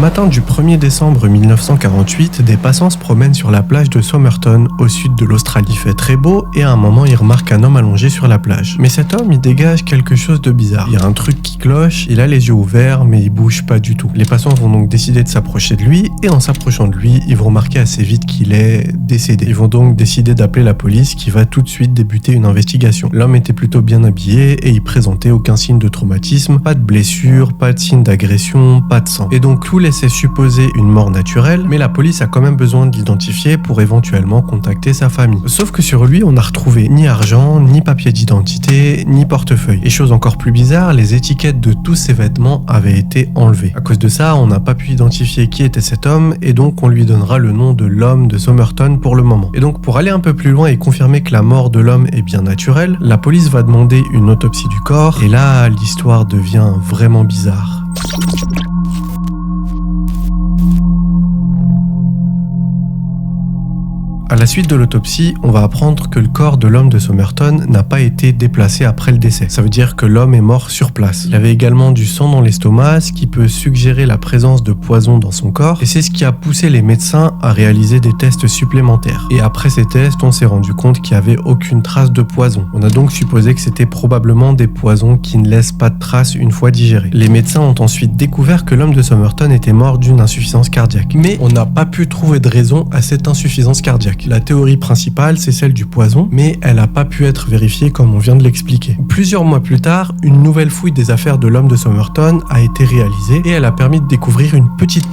matin du 1er décembre 1948, des passants se promènent sur la plage de Somerton, au sud de l'Australie. Il fait très beau et à un moment, ils remarquent un homme allongé sur la plage. Mais cet homme, il dégage quelque chose de bizarre. Il y a un truc qui cloche, il a les yeux ouverts, mais il bouge pas du tout. Les passants vont donc décider de s'approcher de lui, et en s'approchant de lui, ils vont remarquer assez vite qu'il est décédé. Ils vont donc décider d'appeler la police, qui va tout de suite débuter une investigation. L'homme était plutôt bien habillé et il présentait aucun signe de traumatisme, pas de blessure, pas de signe d'agression, pas de sang. Et donc tout laissait supposer une mort naturelle, mais la police a quand même besoin de l'identifier pour éventuellement contacter sa famille. Sauf que sur lui, on n'a retrouvé ni argent, ni papier d'identité, ni portefeuille. Et chose encore plus bizarre, les étiquettes de tous ses vêtements avaient été enlevées. À cause de ça, on n'a pas pu identifier qui était cet homme, et donc on lui donnera le nom de l'homme de Somerton pour le moment. Et donc pour aller un peu plus loin et confirmer que la mort de l'homme est bien naturelle, la police va demander une autopsie du corps, et là, l'histoire devient vraiment bizarre. À la suite de l'autopsie, on va apprendre que le corps de l'homme de Somerton n'a pas été déplacé après le décès. Ça veut dire que l'homme est mort sur place. Il avait également du sang dans l'estomac, ce qui peut suggérer la présence de poison dans son corps, et c'est ce qui a poussé les médecins à réaliser des tests supplémentaires. Et après ces tests, on s'est rendu compte qu'il n'y avait aucune trace de poison. On a donc supposé que c'était probablement des poisons qui ne laissent pas de traces une fois digérés. Les médecins ont ensuite découvert que l'homme de Somerton était mort d'une insuffisance cardiaque. Mais on n'a pas pu trouver de raison à cette insuffisance cardiaque. La théorie principale, c'est celle du poison, mais elle n'a pas pu être vérifiée comme on vient de l'expliquer. Plusieurs mois plus tard, une nouvelle fouille des affaires de l'homme de Somerton a été réalisée et elle a permis de découvrir une petite